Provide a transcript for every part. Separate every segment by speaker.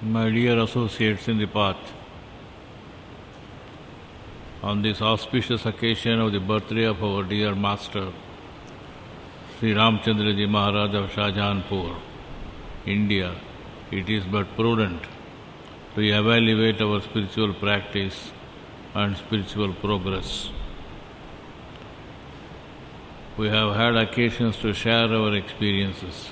Speaker 1: My dear associates in the path, on this auspicious occasion of the birthday of our dear Master, Sri Ramchandraji Maharaj of Shahjahanpur, India, it is but prudent to evaluate our spiritual practice and spiritual progress. We have had occasions to share our experiences.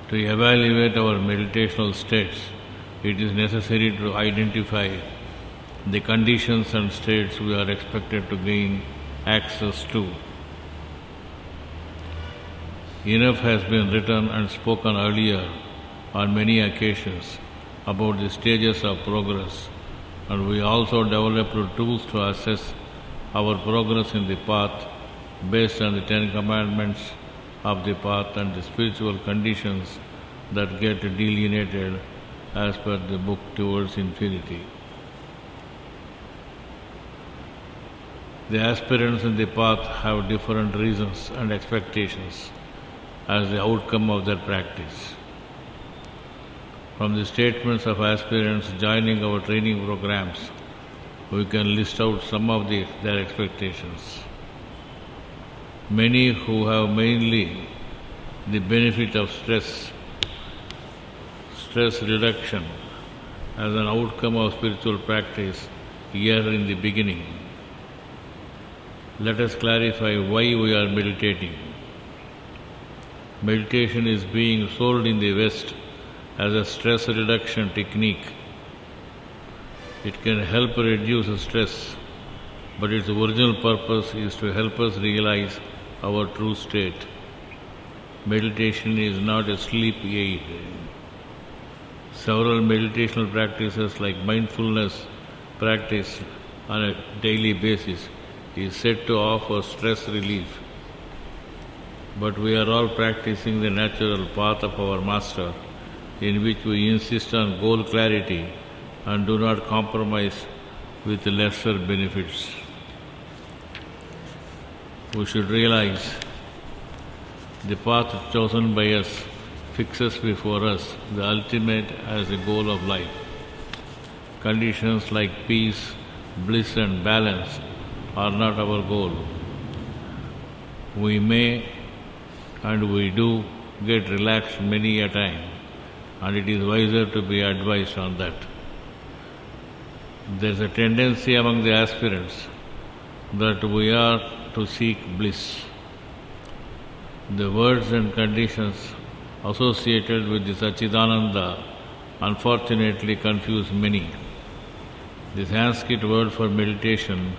Speaker 1: To evaluate our meditational states, it is necessary to identify the conditions and states we are expected to gain access to. Enough has been written and spoken earlier on many occasions about the stages of progress, and we also developed tools to assess our progress in the path based on the 10 commandments of the path and the spiritual conditions that get delineated as per the book Towards Infinity. The aspirants in the path have different reasons and expectations as the outcome of their practice. From the statements of aspirants joining our training programs, we can list out some of their expectations. Many who have mainly the benefit of stress reduction as an outcome of spiritual practice here in the beginning. Let us clarify why we are meditating. Meditation is being sold in the West as a stress reduction technique. It can help reduce stress, but its original purpose is to help us realize our true state. Meditation is not a sleep aid. Several meditational practices like mindfulness practice on a daily basis is said to offer stress relief. But we are all practicing the natural path of our Master, in which we insist on goal clarity and do not compromise with lesser benefits. We should realize the path chosen by us fixes before us the ultimate as the goal of life. Conditions like peace, bliss and balance are not our goal. We may and we do get relaxed many a time, and it is wiser to be advised on that. There is a tendency among the aspirants that we are to seek bliss. The words and conditions associated with the Satchidananda unfortunately confuse many. The Sanskrit word for meditation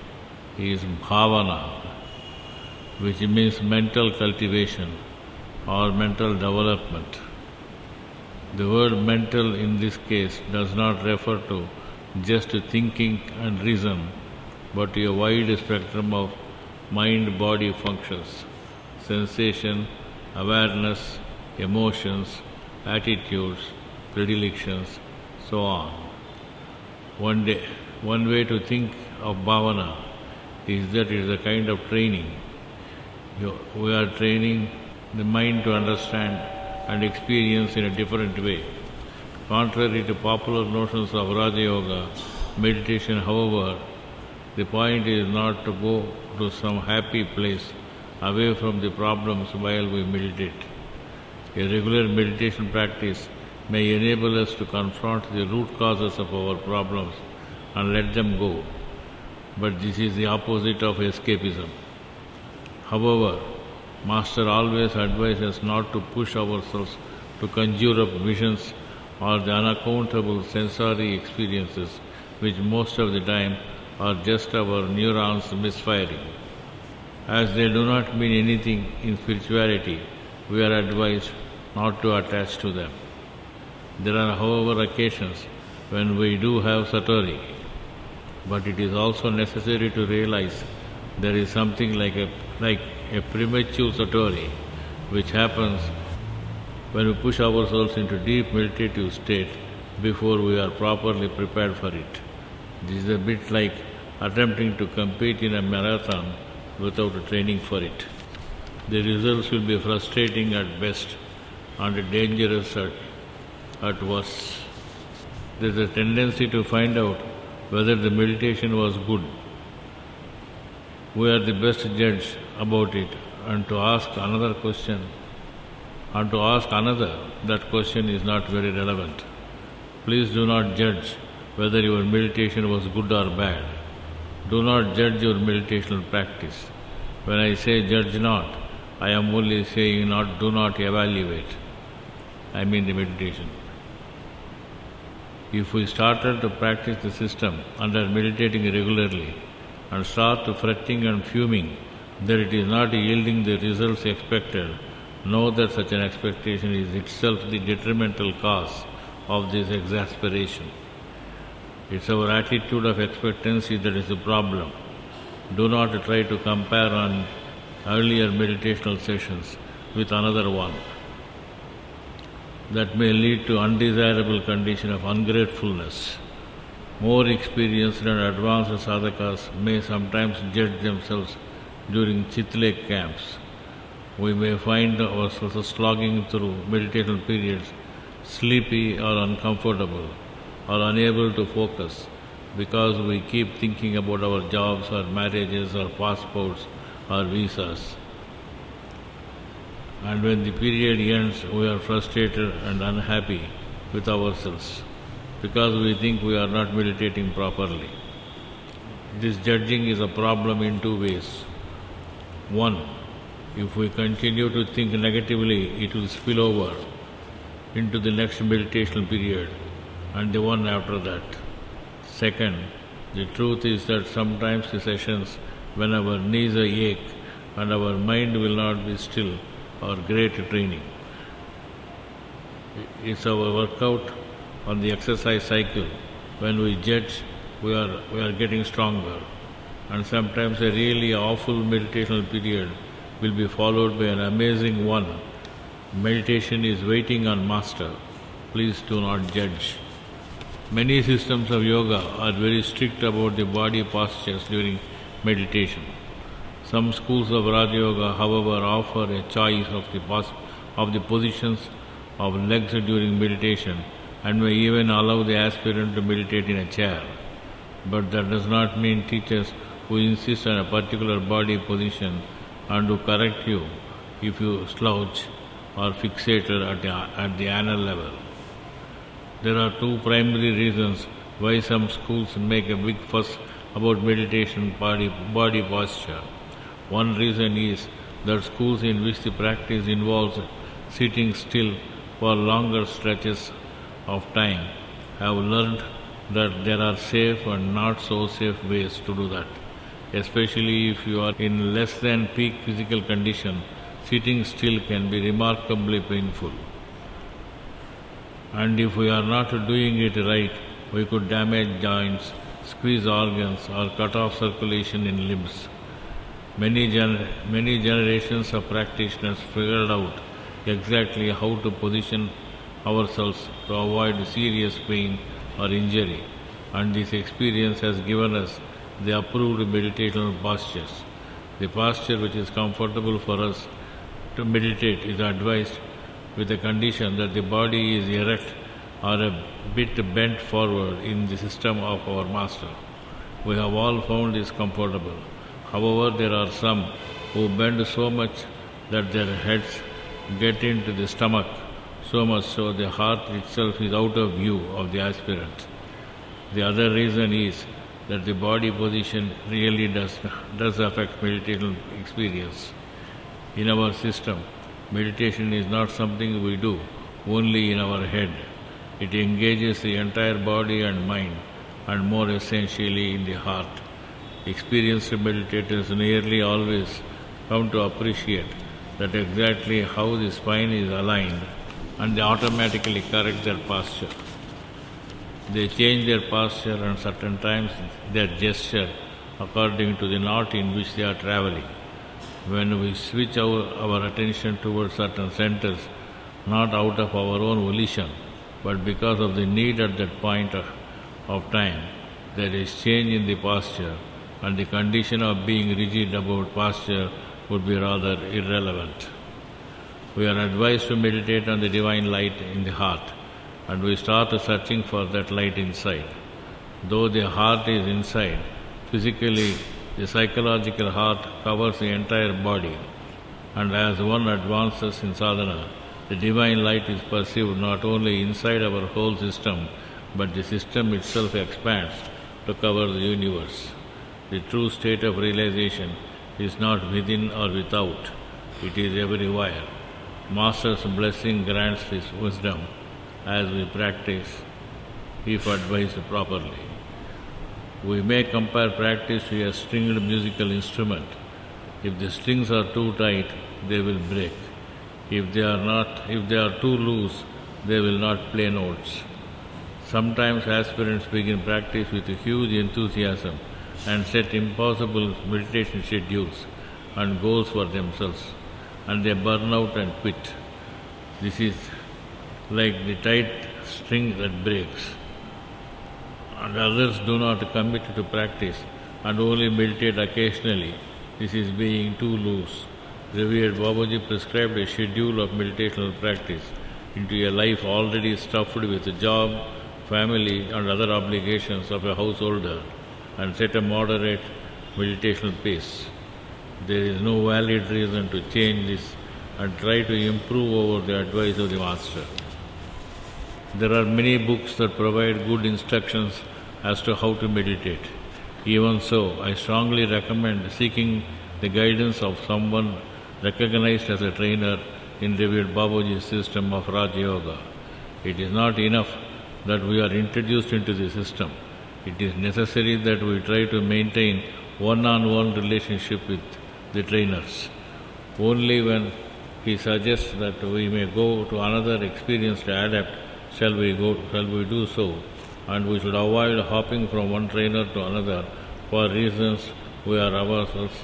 Speaker 1: is bhavana, which means mental cultivation or mental development. The word mental in this case does not refer to just thinking and reason, but to a wide spectrum of mind-body functions, sensation, awareness, emotions, attitudes, predilections, so on. One way to think of bhavana is that it is a kind of training. We are training the mind to understand and experience in a different way. Contrary to popular notions of Raja Yoga, meditation, however, the point is not to go to some happy place away from the problems while we meditate. A regular meditation practice may enable us to confront the root causes of our problems and let them go. But this is the opposite of escapism. However, Master always advises not to push ourselves to conjure up visions or the unaccountable sensory experiences, which most of the time are just our neurons misfiring. As they do not mean anything in spirituality, we are advised not to attach to them. There are, however, occasions when we do have satori, but it is also necessary to realize there is something like a premature satori, which happens when we push ourselves into deep meditative state before we are properly prepared for it. This is a bit like attempting to compete in a marathon without training for it. The results will be frustrating at best and dangerous at worst. There is a tendency to find out whether the meditation was good. We are the best judge about it, and to ask another, that question is not very relevant. Please do not judge whether your meditation was good or bad. Do not judge your meditational practice. When I say judge not, I am only saying do not evaluate. I mean the meditation. If we started to practice the system and are meditating regularly and start fretting and fuming that it is not yielding the results expected, know that such an expectation is itself the detrimental cause of this exasperation. It's our attitude of expectancy that is the problem. Do not try to compare on earlier meditational sessions with another one. That may lead to undesirable condition of ungratefulness. More experienced and advanced sadhakas may sometimes judge themselves during chitlek camps. We may find ourselves slogging through meditational periods, sleepy or uncomfortable, or unable to focus because we keep thinking about our jobs or marriages or passports or visas. And when the period ends, we are frustrated and unhappy with ourselves because we think we are not meditating properly. This judging is a problem in two ways. One, if we continue to think negatively, it will spill over into the next meditational period and the one after that. Second, the truth is that sometimes the sessions when our knees ache and our mind will not be still are great training. It's our workout on the exercise cycle. When we judge, we are getting stronger. And sometimes a really awful meditational period will be followed by an amazing one. Meditation is waiting on Master. Please do not judge. Many systems of yoga are very strict about the body postures during meditation. Some schools of Raja Yoga, however, offer a choice of the positions of legs during meditation and may even allow the aspirant to meditate in a chair. But that does not mean teachers who insist on a particular body position and who correct you if you slouch or fixated at the anal level. There are two primary reasons why some schools make a big fuss about meditation body posture. One reason is that schools in which the practice involves sitting still for longer stretches of time have learned that there are safe and not so safe ways to do that. Especially if you are in less than peak physical condition, sitting still can be remarkably painful. And if we are not doing it right, we could damage joints, squeeze organs, or cut off circulation in limbs. Many generations of practitioners figured out exactly how to position ourselves to avoid serious pain or injury, and this experience has given us the approved meditational postures. The posture which is comfortable for us to meditate is advised with the condition that the body is erect or a bit bent forward in the system of our Master. We have all found this comfortable. However, there are some who bend so much that their heads get into the stomach, so much so the heart itself is out of view of the aspirant. The other reason is that the body position really does affect meditational experience. In our system, meditation is not something we do only in our head. It engages the entire body and mind, and more essentially in the heart. Experienced meditators nearly always come to appreciate that exactly how the spine is aligned, and they automatically correct their posture. They change their posture and certain times their gesture according to the knot in which they are traveling. When we switch our attention towards certain centers, not out of our own volition, but because of the need at that point of time, there is change in the posture, and the condition of being rigid about posture would be rather irrelevant. We are advised to meditate on the divine light in the heart, and we start searching for that light inside. Though the heart is inside, physically the psychological heart covers the entire body, and as one advances in sadhana, the divine light is perceived not only inside our whole system, but the system itself expands to cover the universe. The true state of realization is not within or without, it is everywhere. Master's blessing grants this wisdom as we practice, if advised properly. We may compare practice to a stringed musical instrument. If the strings are too tight, they will break. If they are too loose, they will not play notes. Sometimes aspirants begin practice with a huge enthusiasm and set impossible meditation schedules and goals for themselves, and they burn out and quit. This is like the tight string that breaks. And others do not commit to practice and only meditate occasionally. This is being too loose. Revered Babuji prescribed a schedule of meditational practice into a life already stuffed with a job, family and other obligations of a householder, and set a moderate meditational pace. There is no valid reason to change this and try to improve over the advice of the Master. There are many books that provide good instructions as to how to meditate. Even so, I strongly recommend seeking the guidance of someone recognized as a trainer in Revered Babuji's system of Raja Yoga. It is not enough that we are introduced into the system. It is necessary that we try to maintain one-on-one relationship with the trainers. Only when he suggests that we may go to another experienced adept shall we do so, and we should avoid hopping from one trainer to another for reasons we are ourselves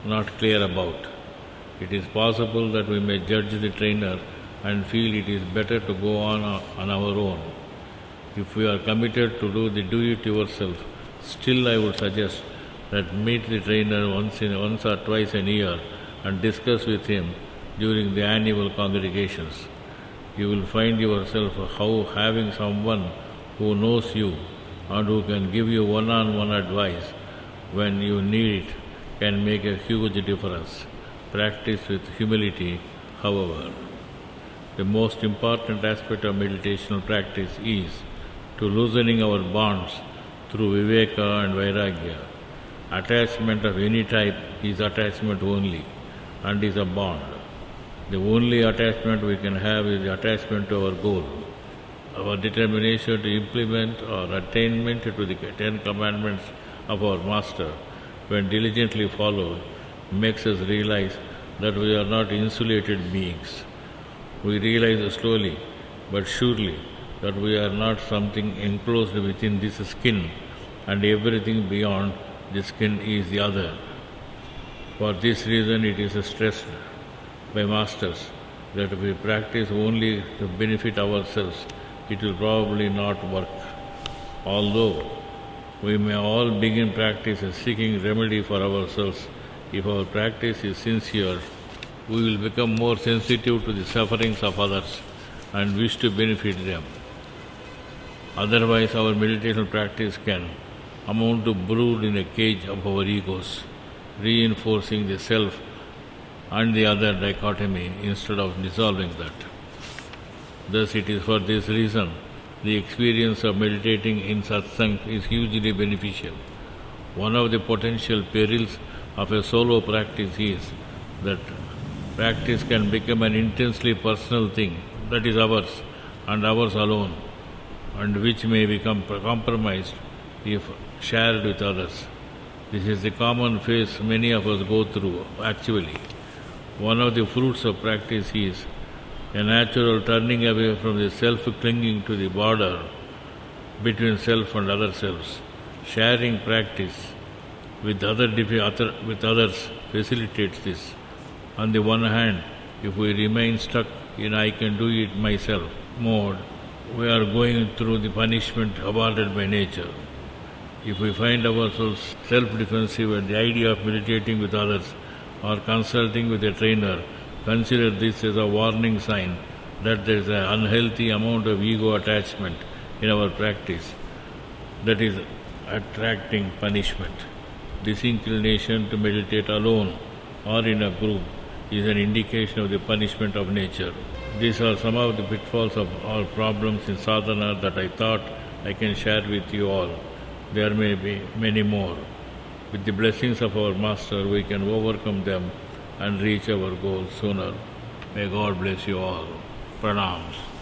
Speaker 1: not clear about. It is possible that we may judge the trainer and feel it is better to go on our own. If we are committed to do it yourself, still I would suggest that meet the trainer once or twice a year and discuss with him during the annual congregations. You will find yourself how having someone who knows you and who can give you one-on-one advice when you need it can make a huge difference. Practice with humility, however. The most important aspect of meditational practice is to loosening our bonds through viveka and vairagya. Attachment of any type is attachment only and is a bond. The only attachment we can have is the attachment to our goal. Our determination to implement or attainment to the 10 commandments of our Master, when diligently followed, makes us realize that we are not insulated beings. We realize slowly but surely that we are not something enclosed within this skin, and everything beyond the skin is the other. For this reason it is stressed by masters that if we practice only to benefit ourselves, it will probably not work. Although we may all begin practice seeking remedy for ourselves, if our practice is sincere, we will become more sensitive to the sufferings of others and wish to benefit them. Otherwise, our meditation practice can amount to brood in a cage of our egos, reinforcing the self and the other dichotomy instead of dissolving that. Thus, it is for this reason the experience of meditating in satsang is hugely beneficial. One of the potential perils of a solo practice is that practice can become an intensely personal thing that is ours and ours alone, and which may become compromised if shared with others. This is the common phase many of us go through actually. One of the fruits of practice is a natural turning away from the self-clinging to the border between self and other selves. Sharing practice with others facilitates this. On the one hand, if we remain stuck in I can do it myself mode, we are going through the punishment awarded by nature. If we find ourselves self-defensive and the idea of meditating with others or consulting with a trainer Consider this as a warning sign that there is an unhealthy amount of ego attachment in our practice that is attracting punishment. This inclination to meditate alone or in a group is an indication of the punishment of nature. These are some of the pitfalls of our problems in sadhana that I thought I can share with you all. There may be many more. With the blessings of our Master, we can overcome them and reach our goal sooner. May God bless you all. Pranams.